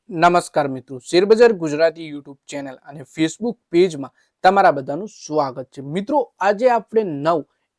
નમસ્કાર મિત્રો, શેરબજાર ગુજરાતી યુટ્યુબ ચેનલ અને ફેસબુક પેજમાં તમારા બધાનું સ્વાગત છે. મિત્રો, આજે આપણે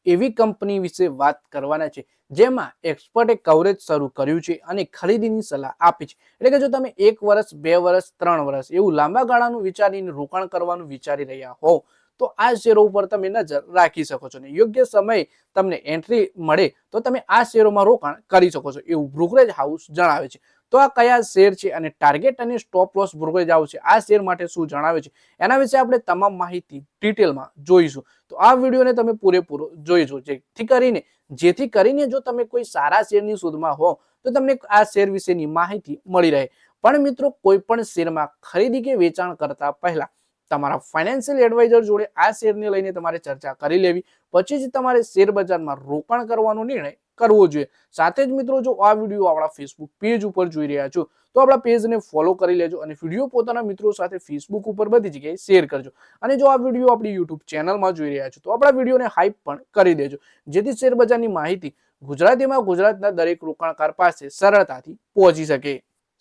એવી કંપની વિશે વાત કરવાના છે જેમાં એક્સપર્ટે કવરેજ શરૂ કર્યું છે અને ખરીદીની સલાહ આપી છે. એટલે કે જો તમે 1 વર્ષ 2 વર્ષ 3 વર્ષ એવું લાંબા ગાળાનું વિચારીને રોકાણ કરવાનું વિચારી રહ્યા હોવ તો આ શેરો ઉપર તમે નજર રાખી શકો છો ને યોગ્ય સમયે તમને એન્ટ્રી મળે તો તમે આ શેરોમાં રોકાણ કરી શકો છો એવું બ્રોકરેજ હાઉસ જણાવે છે. તો આ કયા શેર છે અને ટાર્ગેટ અને સ્ટોપ લોસ બ્રોકરેજ હાઉસ છે આ શેર માટે શું જણાવે છે એના વિશે આપણે તમામ માહિતી ડિટેલમાં જોઈશું. તો આ વિડીયોને તમે પૂરેપૂરો જોઈજો જેથી કરીને જો તમે કોઈ સારા શેરની શોધમાં હો તો તમને આ શેર વિશેની માહિતી મળી રહે. પણ મિત્રો, કોઈ પણ શેરમાં ખરીદી કે વેચાણ કરતા પહેલા તમારા ફાઇનાન્શિયલ એડવાઇઝર જોડે આ શેરને લઈને તમારે ચર્ચા કરી લેવી, પછી જ તમારે શેર બજારમાં રોકાણ કરવાનો નિર્ણય કરવો જોઈએ. સાથે જ મિત્રો, જો આ વિડીયો આપણા ફેસબુક પેજ ઉપર જોઈ રહ્યા છો તો આપણા પેજને ફોલો કરી લેજો અને વિડીયો પોતાના મિત્રો સાથે ફેસબુક ઉપર બધી જગ્યાએ શેર કરજો. અને જો આ વિડીયો આપણી યુટ્યુબ ચેનલમાં જોઈ રહ્યા છો તો આપણા વિડીયોને હાઈપ પણ કરી દેજો, જેથી શેર બજારની માહિતી ગુજરાતીમાં ગુજરાતના દરેક રોકાણકાર પાસે સરળતાથી પહોંચી શકે.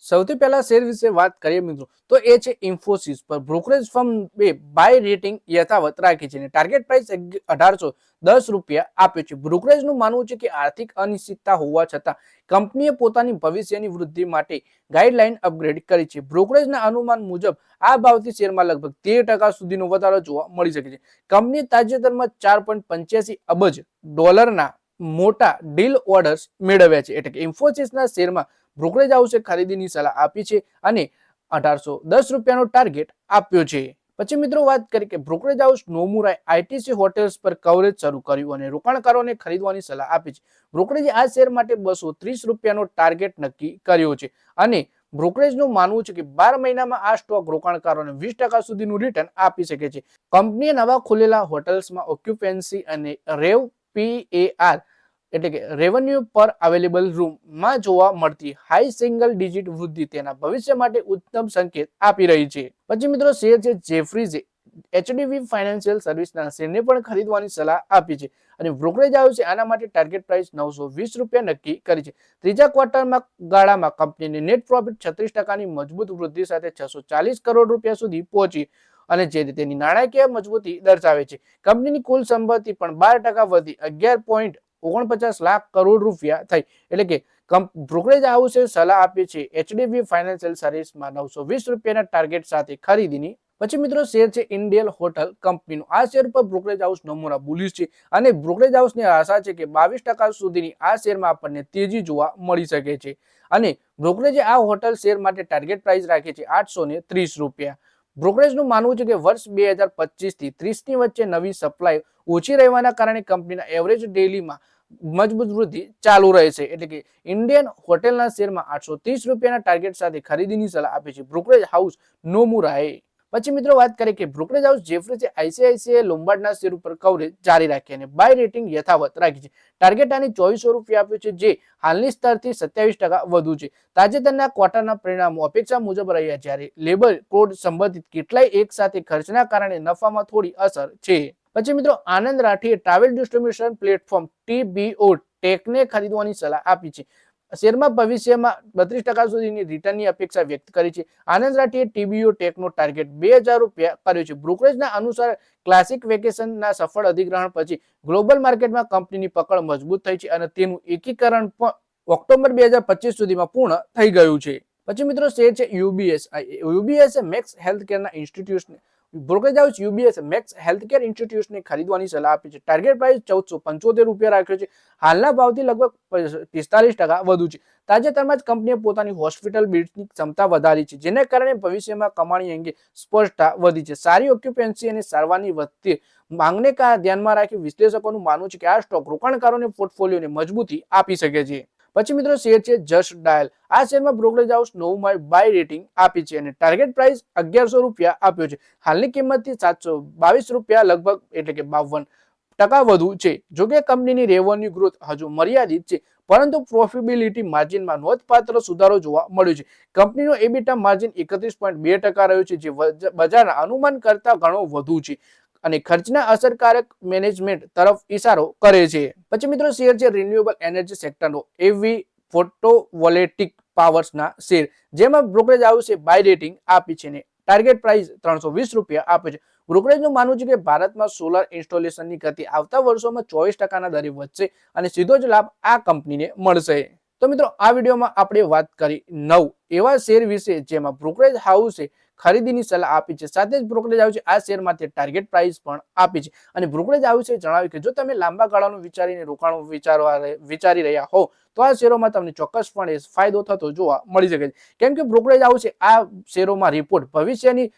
સૌથી પહેલા શેર વિશે વાત કરીએ મિત્રો તો એ છે ઇન્ફોસિસ. પર બ્રોકરેજ ફર્મ બાય રેટિંગ યથાવત રાખી છે અને ટાર્ગેટ પ્રાઇસ 1810 રૂપિયા આપ્યો છે. બ્રોકરેજનું માનવું છે કે આર્થિક અનિશ્ચિતતા હોવા છતાં કંપનીએ પોતાની ભવિષ્યની વૃદ્ધિ માટે ગાઈડલાઈન અપગ્રેડ કરી છે. બ્રોકરેજના અનુમાન મુજબ આ ભાવથી શેરમાં લગભગ 13% સુધીનો વધારો જોવા મળી શકે છે. કંપનીએ તાજેતરમાં $4.85 અબજ મોટા ડીલ ઓર્ડર્સ મેળવ્યા છે. એટલે કે ઇન્ફોસિસના શેરમાં બ્રોકરેજ હાઉસે ખરીદીની સલાહ આપી છે અને 1810 રૂપિયાનો ટાર્ગેટ આપ્યો છે. પછી મિત્રો વાત કરીએ કે બ્રોકરેજ હાઉસ નોમુરાએ આઈટીસી હોટેલ્સ પર કવરેજ શરૂ કર્યું અને રોકાણકારોને ખરીદવાની સલાહ આપી છે. બ્રોકરેજે આ શેર માટે 230 રૂપિયાનો ટાર્ગેટ નક્કી કર્યો છે અને બ્રોકરેજનું માનવું છે કે 12 મહિનામાં આ સ્ટોક રોકાણકારોને 20% સુધીનું રિટર્ન આપી શકે છે. કંપનીએ નવા ખુલેલા હોટેલ્સમાં ઓક્યુપેન્સી અને PAR એટલે કે રેવન્યુ પર અવેલેબલ રૂમમાં જોવા મળતી હાઈ સિંગલ ડિજિટ વૃદ્ધિ તેના ભવિષ્ય માટે ઉત્તમ સંકેત આપી રહી છે. પછી મિત્રો શેર છે જેફરીઝે HDB ફાઇનાન્શિયલ સર્વિસના શેરને પણ ખરીદવાની સલાહ આપી છે અને બ્રોકરેજ હાઉસે આના માટે ટાર્ગેટ પ્રાઇસ 920 રૂપિયા નક્કી કરી છે. ત્રીજા ક્વાર્ટરમાં ગાળામાં કંપનીની નેટ પ્રોફિટ 36%ની મજબૂત વૃદ્ધિ સાથે 640 કરોડ રૂપિયા સુધી પહોંચી અને જે તેની નાણાકીય મજબૂતી દર્શાવે છે. કંપનીની કુલ સંપત્તિ પણ 12% વધી 11.49 લાખ કરોડ રૂપિયા થઈ. એટલે કે બ્રોકરેજ હાઉસે સલાહ આપી છે HDB ફાઇનાન્શિયલ સર્વિસમાં 920 રૂપિયાના ટાર્ગેટ સાથે ખરીદીની. પછી મિત્રો શેર છે ઇન્ડિયન હોટલ કંપનીનો. આ શેર પર બ્રોકરેજ હાઉસ નમૂના બુલિશ છે અને બ્રોકરેજ હાઉસની આશા છે કે 22% સુધીની આ શેરમાં આપણને તેજી જોવા મળી શકે છે અને બ્રોકરેજે આ હોટલ શેર માટે ટાર્ગેટ પ્રાઇસ રાખી છે 830 રૂપિયા. બ્રોકરેજનું માનવું છે કે વર્ષ 2025 થી 30 ની વચ્ચે નવી સપ્લાય ઓછી રહેવાના કારણે કંપનીના એવરેજ ડેલીમાં મજબૂત વૃદ્ધિ ચાલુ રહેશે. એટલે કે ઇન્ડિયન હોટેલના શેરમાં 830 રૂપિયાના ટાર્ગેટ સાથે ખરીદીની સલાહ આપે છે બ્રોકરેજ હાઉસ નોમુરાએ. પછી મિત્રો વાત કરીએ કે બ્રોકરેજ હાઉસ જેફરીઝે આઈસીઆઈસીઆઈ લોમ્બાર્ડના શેર ઉપર કવરેજ જારી રાખી અને બાય રેટિંગ યથાવત રાખી છે. ટાર્ગેટ આની 2400 રૂપિયા આપ્યો છે જે હાલની સ્તરથી 27% વધુ છે. તાજેતરના ક્વાર્ટરના પરિણામો અપેક્ષા મુજબ રહ્યા જ્યારે લેબર કોડ સંબંધિત કેટલાય એક સાથે ખર્ચના કારણે નફામાં થોડી અસર છે. પછી મિત્રો આનંદ રાઠીએ ટ્રાવેલ ડિસ્ટ્રીબ્યુશન પ્લેટફોર્મ TBO ટેકને ખરીદવાની સલાહ આપી છે. શેરમાં ભવિષ્યમાં 32% સુધીની રિટર્નની અપેક્ષા વ્યક્ત કરી છે. આનંદ રાઠીએ TBO ટેકનો ટાર્ગેટ 2000 રૂપિયા કર્યો છે. બ્રોકરેજના અનુસાર ક્લાસિક વેકેશનના સફળ અધિગ્રહણ પછી ગ્લોબલ માર્કેટમાં કંપનીની પકડ મજબૂત થઈ છે અને તેનું એકીકરણ પણ ઓક્ટોબર 2025 સુધીમાં પૂર્ણ થઈ ગયું છે. પછી મિત્રો શેર છે યુબીએસ મેક્સ હેલ્થકેરના institution. Brokerage house UBS Max Healthcare ઇન્સ્ટિટ્યુશનને ખરીદવાની સલાહ આપી છે. ટાર્ગેટ પ્રાઇસ 1475 રૂપિયા રાખ્યો છે. હાલના ભાવથી લગભગ 45% વધુ છે. તાજેતરમાં જ કંપનીએ પોતાની હોસ્પિટલ બેડની ક્ષમતા વધારી છે જેને કારણે ભવિષ્યમાં કમાણી અંગે સ્પષ્ટતા વધી છે. સારી ઓક્યુપેન્સી અને સારવારની વધતી માંગને ધ્યાનમાં રાખી વિશ્લેષકોનું માનવું છે કે આ સ્ટોક રોકાણકારોને પોર્ટફોલિયોને મજબૂતી આપી શકે છે. પછી મિત્રો શેર છે જસ્ટ ડાયલ. આ શેરમાં બ્રોકરેજ હાઉસ 9 બાય રેટિંગ આપી છે અને ટાર્ગેટ પ્રાઇસ 1100 રૂપિયા આપ્યો છે. હાલની કિંમતથી 722 રૂપિયા લગભગ એટલે કે 52% વધુ છે. જોકે કંપનીની રેવન્યુ ગ્રોથ હજુ મર્યાદિત છે પરંતુ પ્રોફિટેબિલિટી માર્જિનમાં નોંધપાત્ર સુધારો જોવા મળ્યો છે. કંપનીનો એબિટા માર્જિન 31.2% રહ્યો છે જે બજારના અનુમાન કરતાં ઘણો વધુ છે અને ખર્ચના અસરકારક મેનેજમેન્ટ તરફ ઇશારો કરે છે. પછી મિત્રો શેર છે રિન્યુએબલ એનર્જી સેક્ટરનો એવી ફોટોવોલ્ટેઇક પાવર્સના શેર, જેમાં બ્રોકરેજ હાઉસે બાય રેટિંગ આપી છે ને ટાર્ગેટ પ્રાઇસ 320 રૂપિયા આપે છે. બ્રોકરેજનું માનવું છે કે ભારતમાં સોલર ઇન્સ્ટોલેશનની ગતિ આવતા વર્ષોમાં 24% દરે વધશે અને સીધો જ લાભ આ કંપનીને મળશે. તો મિત્રો, આ વિડીયોમાં આપણે વાત કરી 9 એવા શેર વિશે જેમાં બ્રોકરેજ હાઉસે ખરીદીની સલાહ આપી છે. સાથે જ બ્રોકરેજ હાઉસે આ શેર માટે ટાર્ગેટ પ્રાઇસ પણ આપી છે અને બ્રોકરેજ હાઉસે જણાવ્યું કે જો તમે લાંબા ગાળાનું વિચારીને રોકાણ વિચારી રહ્યા હો તો આ શેરોમાં તમને ચોક્કસપણે ફાયદો થતો જોવા મળી શકે છે. કેમ કે બ્રોકરેજ હાઉસે આ શેરોમાં રિપોર્ટ ભવિષ્યની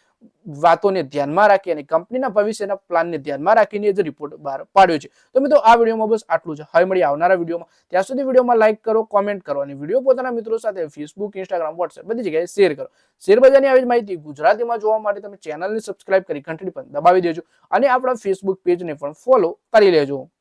વાતોને ધ્યાનમાં રાખી અને કંપનીના ભવિષ્યના પ્લાનને ધ્યાનમાં રાખીને જ રિપોર્ટ બહાર પાડ્યો છે. તો મિત્રો, આ વિડીયોમાં બસ આટલું છે. હવે મળીએ આવનારા વિડીયોમાં. ત્યાં સુધી વિડીયોમાં લાઈક કરો, કોમેન્ટ કરો અને વિડીયો પોતાના મિત્રો સાથે ફેસબુક, ઇન્સ્ટાગ્રામ, વોટ્સએપ બધી જગ્યાએ શેર કરો. શેરબજારની આવી જ માહિતી ગુજરાતીમાં જોવા માટે તમે ચેનલને સબસ્ક્રાઇબ કરી ઘંટડી પણ દબાવી દેજો અને આપણા ફેસબુક પેજને પણ ફોલો કરી લેજો.